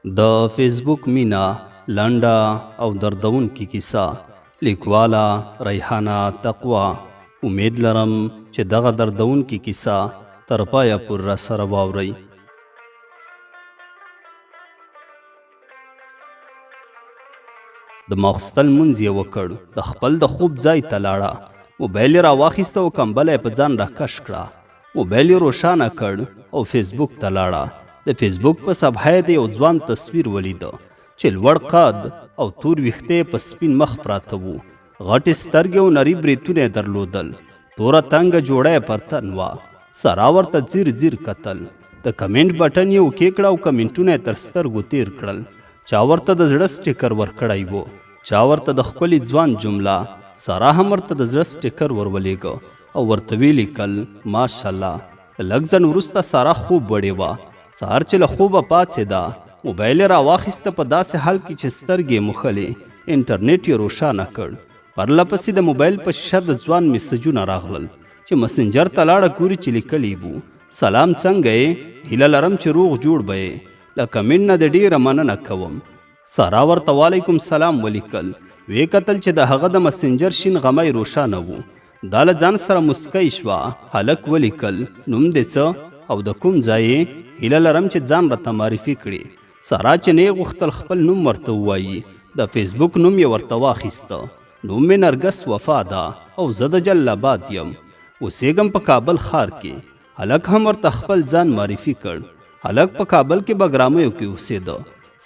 د فیسبوک مینا لنډه او دردونکې کیسه. لیکواله ریحانه تقوا. امید لرم چې دغه دردونکې کیسه تر پایه پورې راسره واورئ. د ماخستن لمونځ یې وکړ، د خپل د خوب ځای ته لاړه، موبایل یې راواخیسته او کمبله یې په ځان راکش کړه. موبایل یې روښانه کړ او فیسبوک ته لاړه. د فیسبوک په صفحه یې د یو ځوان تصویر ولیده چې لوړ قد او تور ویښته په سپین مخ پراته وو. غټې سترګې او نري بریتونه یې درلودل. توره تنګه جوړه یې پر تن وه. سارا ورته ځیر ځیر کتل. د کمنټ بټن یې وکېکړه او کمنټونه یې تر سترګو تیر کړل. چا ورته د زړه سټیکر ورکړی و، چا ورته د ښکلي ځوان جمله. سارا هم ورته د زړه سټیکر ورولېږه او ورته ویې لیکل ماشاءالله. لږ ځن وروسته سارا خوب وړې وه. سهار چې له خوبه پاڅېده، موبایل یې راواخیسته، په داسې حال کې چې سترګې یې موښلې. انټرنیټ یې روښانه کړ. پرله پسې د موبایل په شیشه د ځوان میسجونه راغلل چې مسنجر ته لاړه ګوري چې لیکلي وو سلام څنګه یې، هیله لرم چې روغ جوړ به یې، له کمنټ نه دې ډېره مننه کوم. سارا ورته وعلیکم سلام ولیکل. ویې کتل چې د هغه د مسنجر شین غمی روښانه وو. دا له ځان سره مسکی شوه. هلک ولیکل نوم دې څه او د کوم ځای یې؟ هیله لرم چې ځان راته معرفي کړي. سارا چې نه یې غوښتل خپل نوم ورته ووایي، د فیسبوک نوم یې ورته واخیسته. نوم مې نرګس وفا ده او زه د جل آباد یم، اوسېږم په کابل ښار کې. هلک هم ورته خپل ځان معرفي کړ. هلک په کابل کې بګرامیو کې اوسېده.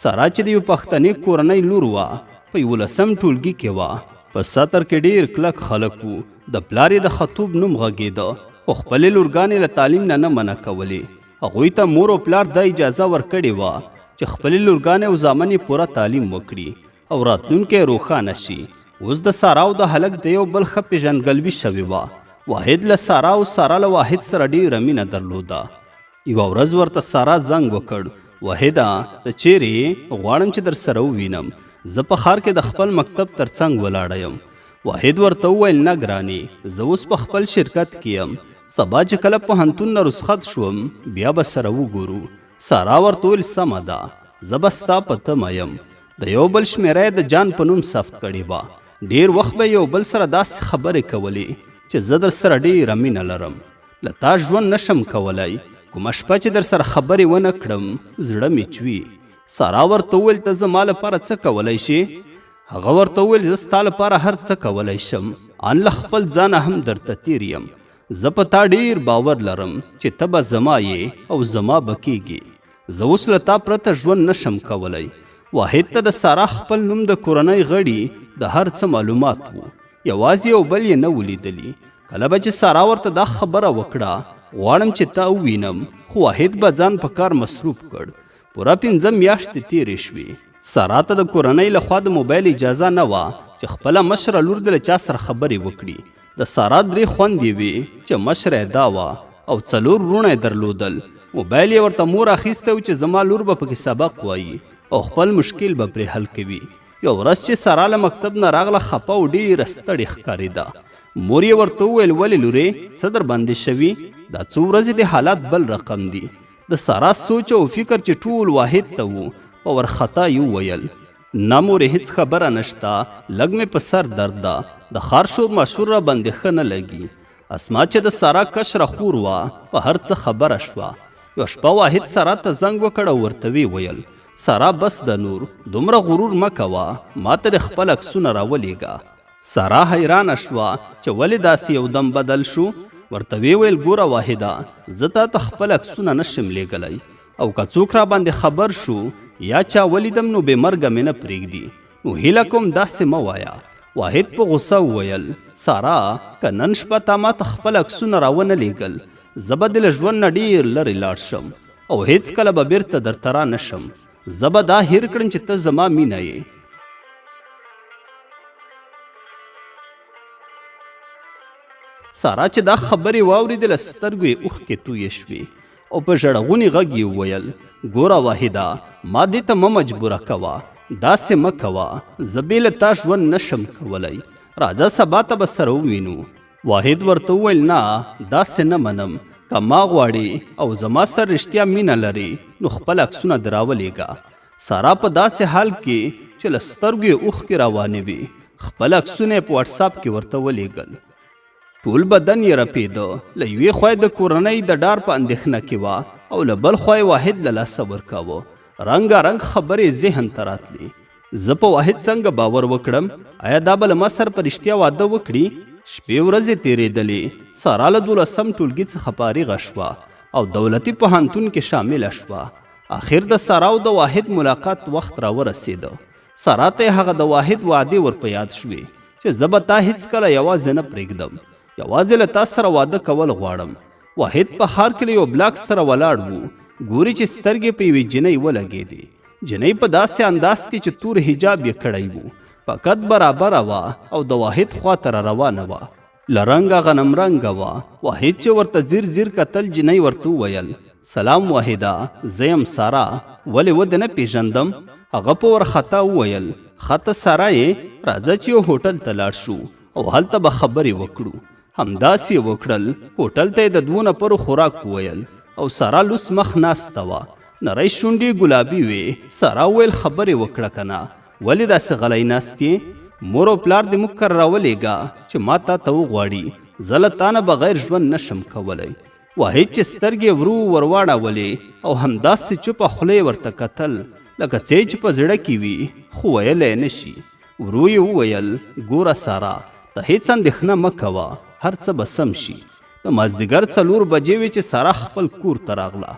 سارا چې د یو پښتني کورنۍ لور وه، په 11 ټولګي کې وه. په سطر کې ډېر کلک خلک وو. د پلار یې د خطوب نوم غږېده، خو خپلې لورګانې له تعلیم نه منع کولې. هغوی ته مور او پلار دا اجازه ورکړې وه چې خپلې لورګانې او زامن یې پوره تعلیم وکړي او راتلونکی روښانه شي. اوس د سارا او د هلک د یو بل ښه پېژندګلوي شوې وه. واحد له سارا او سارا له واحد سره ډېره مینه درلوده. یوه ورځ ورته سارا زنګ وکړ، واحده ته چیرې یې؟ غواړم چې در سره ووینم. زه په ښار کې د خپل مکتب تر څنګ ولاړه یم. واحد ورته وویل نه ګرانې، زه اوس په خپل شرکت کې یم. سبا چې کله پوهنتون نه رخصت شوم بیا به سره وګورو. سارا ورته وویل سمه ده، زه به ستا په تمه یم. د یو بل شمېره یې د جان په نوم ثبت کړې وه. ډېر وخت به یو بل سره داسې خبرې کولې چې زه در سره ډېره مینه لرم، له تا ژوند نشم کولی. کومه شپه چې در سره خبرې ونه کړم زړه مې چوي. سارا ورته وویل ته زما لپاره څه کولی شي؟ هغه ورته وویل زه ستا لپاره هر څه کولی شم، ان له خپل ځانه هم درته تیر یم. زه په تا ډېر باور لرم چې ته به زما یې او زما به کېږي. زه اوس له تا پرته ژوند نشم کولی. واحد ته د سارا خپل نوم د کورنۍ غړي د هر څه معلومات وو، یوازې یو بل یې نه ولیدلي. کله به چې سارا ورته دا خبره وکړه غواړم چې تا ووینم، خو واحد به ځان په کار مصروف کړ. پوره 5 میاشتې تېرې شوې. سارا ته د کورنۍ لخوا د موبایل اجازه نه وه چې خپله مشره لور د له چا سره خبرې وکړي. د سارا 3 خویندې وې چې مشره یې دا وه او 4 وروڼه یې درلودل. موبایل یې ورته مور اخیستی و چې زما لور به پکې سبق وایي او خپل مشکل به پرې حل کوي. یو ورځ چې سارا له مکتب نه راغله خفه او ډېره ستړې ښکارېده. مور یې ورته وویل ولې لورې څه در باندې شوي؟ دا څو ورځې د حالات بل رقم دي. د سارا سوچ او فکر چې ټول واحد ته وو په ورخطا یې وویل نه مورې هېڅ خبره نشته، لږ مې په سر درد ده، د ښار شور ماشور را باندې ښه نه لګي. اسما چې د سارا کشره خور وه په هر څه خبره شوه. یوه شپه واحد سارا ته زنګ وکړ او ورته ویې ویل سارا بس د نور دومره غرور مه کوه، ما ته د خپل عکسونه راولېږه. سارا حیرانه شوه چې ولې داسې یو دم بدل شو. ورته ویې ویل ګوره واحده، زه تا ته خپل عکسونه نشم لیږلی، او که څوک را باندې خبر شو یا چا ولیدم نو بې مرګه مې نه پرېږدي. نو هیله کوم داسې مه وایه. واحد په غوسه وویل سارا که نن شپه تا ما ته خپل عکسونه راونه لیږل زه به دې له ژوند نه ډېر لرې لاړ شم او هېڅکله به بېرته درته را نشم. زه به دا هیر کړم چې ته زما مینه یې. سارا چې دا خبرې واورېدې له سترګو یې اوښکې تویې شوې او په ژړغوني غږ یې وویل ګوره واحده، ما دې ته مه مجبوره کوه، داسې مه کوه، زه بې له تا ژوند نشم کولی. راځه سبا ته به سره ووینو. واحد ورته وویل نه داسې نه منم، که ما غواړې او زما سره رښتیا مینه لرې نو خپل عکسونه دې راولېږه. سارا په داسې حال کې چې له سترګو یې اوښکې روانې وې خپل عکسونه یې په وټساپ کې ورته ولیږل. ټول بدن یې رپېده. له یوې خوا د کورنۍ د ډار په اندېښنه کې وه او له بل خوا یې واحد له لاسه ورکاوه. رنګارنګ خبرې ذهن ته راتلې. زه په واحد څنګه باور وکړم؟ آیا دا به له ما سره په رښتیا واده وکړي؟ شپې ورځې تېرېدلې. سارا له 12 ټولګي څخه فارغه شوه او دولتي پوهنتون کې شامله شوه. آخر د سارا او د واحد ملاقات وخت را ورسېده. سارا ته هغه د واحد وعدې ور په یاد شوې چې زه به تا هېڅکله یوازې نه پرېږدم. یوازې له تا سره واده کول غواړم. واحد په ښار کې له یو بلاک سره ولاړ و. ګوري چې سترګې په یوې جنۍ ولګېدې. جنۍ په داسې انداز کې چې تور حجاب یې کړی و. په قد برابره وه او د واحد خواته را روانه وه. له رنګه غنم رنګه وه. واحد چې ورته ځیر ځیر کتل، جنۍ ورته وویل سلام واحده، زه یم سارا. ولې ودې نه پېژندم؟ هغه په ورخطا وویل ښه ته سارا یې، راځه چې یو هوټل ته لاړ شو او هلته به خبرې وکړو. همداسې یې وکړل. هوټل ته یې د 2 نفرو خوراک وویل او سارا لوس مخ ناسته وه. نری شونډې ګلابي وې. سارا وویل خبرې وکړه که نه، ولې داسې غلی ناست یې؟ مور او پلار دې موږ کره راولېږه چې ما تا ته وغواړي. زه له تا نه بغیر ژوند نشم کولی. واحد چې سترګې ورو ورواړولې او همداسې چوپه خوله یې ورته کتل لکه څه چې په زړه کې وي خو ویلی نه شي. ورو یې وویل ګوره سارا، ته هېڅ اندېښنه مه کوه، هر څه به سم شي. د مازدیګر 4 بجې وې چې سارا خپل کور ته راغله.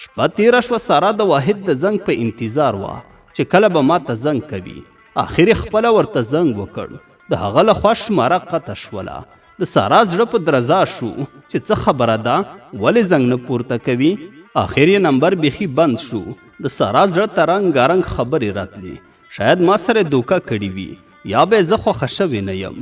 شپه تېره شوه. سارا د واحد د زنګ په انتظار وه چې کله به ما ته زنګ کوي. آخر یې خپله ورته زنګ وکړ. د هغه له خوا شماره قطع شوله. د سارا زړه په درزا شو چې څه خبره ده، ولې زنګ نه پورته کوي؟ آخر یې نمبر بیخي بند شو. د سارا زړه ته رنګارنګ خبرې راتلې. شاید ما سره دوکه کړې وي یا به زه خوښه شوې نه یم.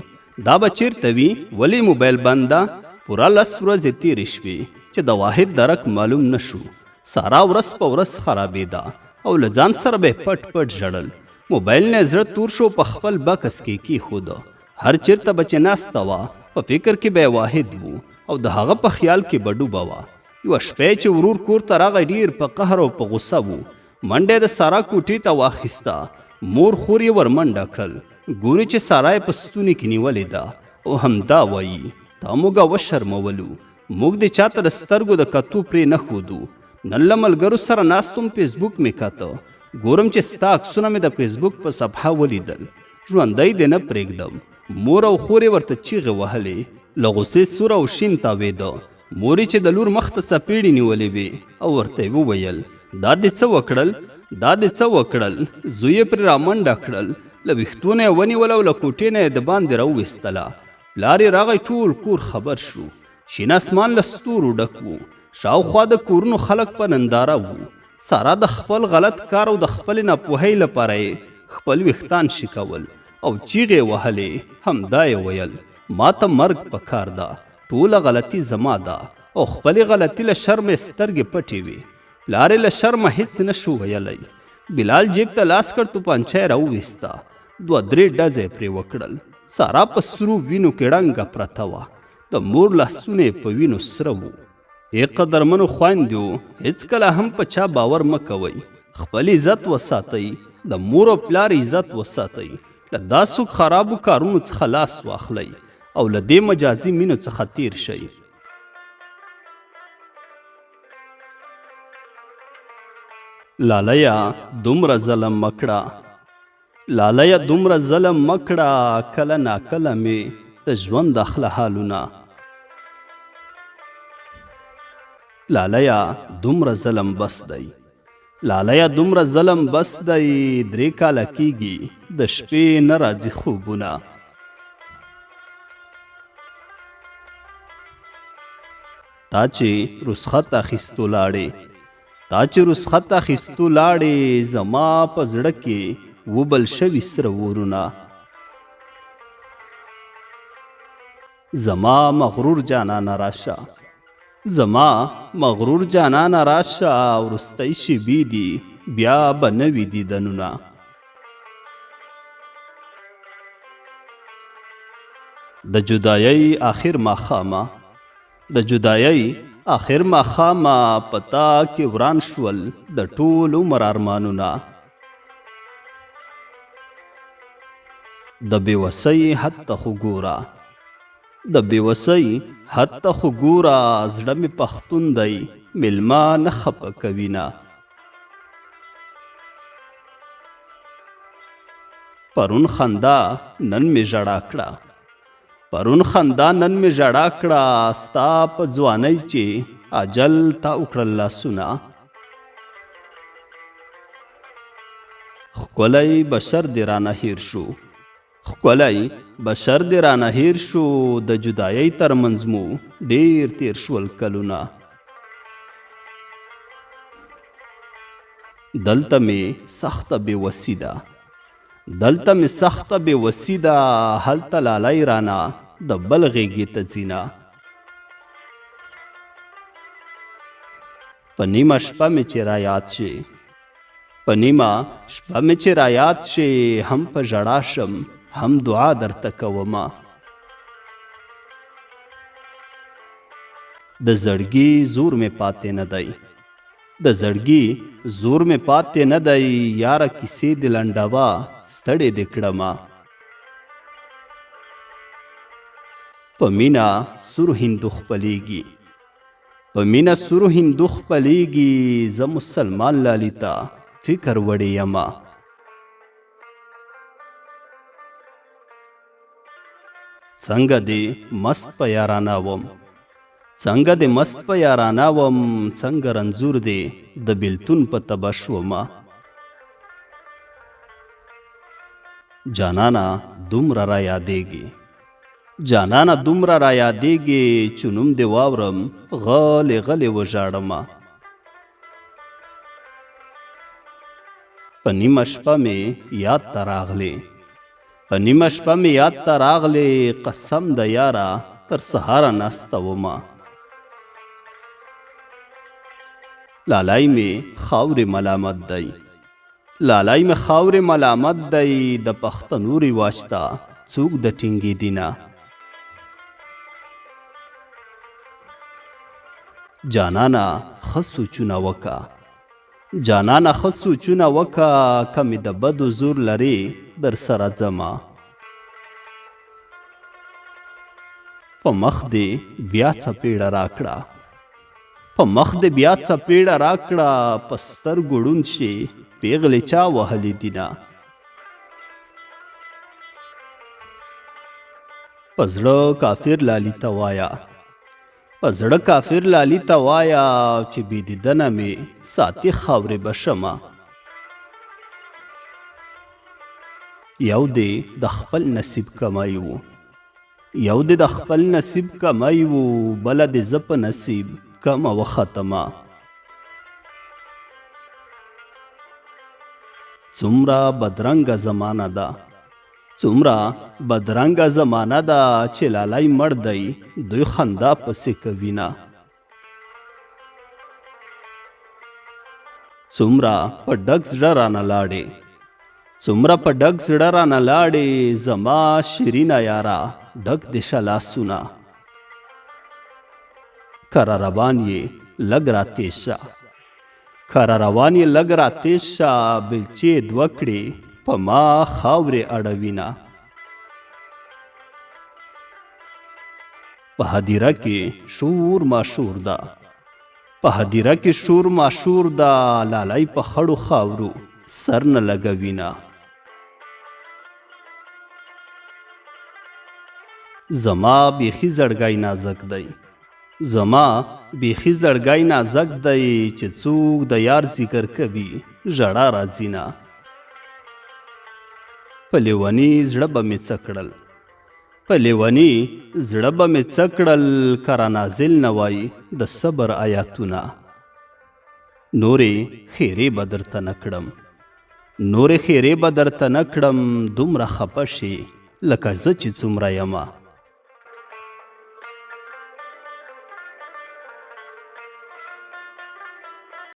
دا به چیرته وي؟ ولې موبایل بند ده؟ پوره 10 ورځې تېرې شوې چې د واحد درک معلوم نه شو. سارا ورځ په ورځ خرابېده او له ځان سره به پټ پټ ژړل. موبایل نه زړه تور شو، په خپل بکس کې کېښوده. هر چیرته به چې ناسته وه په فکر کې به واحد و او د هغه په خیال کې به ډوبه وه. یوه شپه چې ورور کور ته راغی ډېر په قهر او په غوسه و. منډه د سارا کوټې ته واخیسته. مور خور یې ور منډه کړل. ګوري چې سارا یې په ستوني کې نیولې ده او همدا وایي تا موږ وشرمولو، موږ د چاته د سترګو د کتو پرې نه ښودو. نن له ملګرو سره ناستم، فیسبوک مې کاته، ګورم چې ستا عکسونه مې د فیسبوک په صفحه ولیدل. ژوندی دې نه پرېږدم. مور او خور یې ورته چیغې وهلې. له غوسې سور او شین تاوېده. مور یې چې د لور مخ ته څپېړې نیولې وې او ورته یې وویل دا دې څه وکړل؟ دا دې څه وکړل؟ زوی یې پرې رامنډه کړل. له ویښتونه یې ونیول او له کوټې نه یې د باندې راوویستله. پلار یې راغی، ټول کور خبر شو. شین اسمان له ستورو ډک و. شاوخوا د کورونو خلک په ننداره وو. سارا د خپل غلط کار او د خپلې ناپوهۍ لپاره یې خپل ویښتان شکول او چیغې وهلې. همدا یې ویل ما ته مرګ په کار ده، ټوله غلطي زما ده. او خپلې غلطي له شرمې سترګې پټې وې. پلار یې له شرمه هېڅ نه شو ویلی. بلال جیب ته لاس کړ، توپانچه یې راوویسته. 2-3 ډزې پرې وکړل. سارا په سرو وینو کې ړنګه پرته وه. د مور لاسونه یې په وینو سره وو. ای قدرمنو خویندو، هېڅکله هم په چا باور مه کوئ. خپل عزت وساتئ، د مور او پلار عزت وساتئ. له داسو خرابو کارونو څخه لاس واخلئ او له دې مجازي مینو څخه تیر شئ. لالیه دومره ظلم مکړه، لالیه دومره ظلم مکړه، کله ناکله مې د ژوند اخله حالونه. لالیه دومره ظلم بس دی، لالیه دومره ظلم بس دی. 3 کاله کېږي د شپې نه راځي خوبونه. تا چې رخصت اخیستو لاړې، تا چې رخصت اخیستو لاړې، زما په زړه کې وبل شوي سره ورونه. زما مغرور جانانه راشه، زما مغرور جانانه راشه، وروستی شېبې دي بیا به نه وي دیدنونه. د جدایۍ آخر ماښامه، د جدایۍ آخر ماښامه، پتا کې وران شول د ټول عمر ارمانونه. د بېوسۍ حد ته خو ګوره، د بېوسۍ حد ته خو ګوره، زړه مې پښتون دی میلمه نه خفه کوینه. پرون خندا نن مې ژړا کړه، پرون خندا نن مې ژړا کړه، ستا په ځوانۍ چې اجل تا وکړل لاسونه. ښکلی بشر دې رانه هیر شو، ښکلی بشر دې رانه هیر شو، د جدایۍ ترمنځ مو ډیر تیر شول کلونه. دلته مې سخته بېوسي ده، دلته مې سخته بېوسي ده، هلته لالی رانه د بل غېږې ته ځینه. په نیمه شپه مې چې رایاد شي، په نیمه شپه مې چې رایاد شي، هم په ژړا شم هم دعا درته کومه. د زړګي زور مې پاتې نه دی، د زړګي زور مې پاتې نه دی، یاره کیسې دې لنډوه ستړې دې کړمه. په مینه سور هندو خپلیږي، په مینه سور هندو خپلیږي، زه مسلمان لالي ته فکر وړې یمه. څنګه دې مست په یارانه وم، څنګه دې مست په یارانه وم، څنګه رنځور دې د بیلتون په تبه شومه. جانانه دومره را یادېږي، جانانه دومره را یادېږي، چې نوم دې واورم غلې غلې وژاړمه. په نیمه شپه مې یاد ته راغلې، په نیمه شپه مې یاد ته راغلې، قسم د یاره تر سهاره ناسته ومه. لالی مې خاورې ملامت دی، لالی مې خاورې ملامت دی، د پښتنو رواج ته څوک د ټینګېدي نه. جانانه ښه سوچونه وکه، جانانه ښه سوچونه وکه، که مې د بدو زور لرې در سره ځمه. په مخ دې بیا څپېړه راکړه، په مخ دې بیا څپېړه راکړه، په سترګو ړوند شي پېغلې چا وهلې دینه. په زړه کافر لالي ته وایه، په زړه کافر لالي ته وایه، چې بې دیدنه مې ساتي خاورې به شمه. یو دې د خپل نصیب کمای و، یو دې د خپل نصیب کمای و، بله دې زه په نصیب کمه وختمه. څومره بدرنګه زمانه ده، څومره بدرنګه زمانه ده، چې لالی مړ دی دوی خندا پسې کوینه. څومره په ډک زړه رانه لاړې، څومره په ډک زړه رانه لاړې، زما شیرینه یاره ډک دې شه لاسونه. کره روان یې لږ راتېز شه، کره روان یې لږ راتېز شه، بېلچې دوه کړې په ما خاورې اړوینه. په هدیره کې شور ماشور ده، په هدیره کې شور ماشور ده، لالی په خړو خاورو سر نه لګوینه. زما بیخي زړګی نازک دی، زما بیخي زړګی نازک دی، چې څوک د یار ذکر کوي ژړا راځي نه. په لیوني زړه به مې څه کړل، په لیوني زړه به مې څه کړل، کره نازل نه وای د صبر آیاتونه. نورې خیرې به درته نه کړم، نورې خیرې به درته نه کړم، دومره خفه شي لکه زه چې څومره یمه.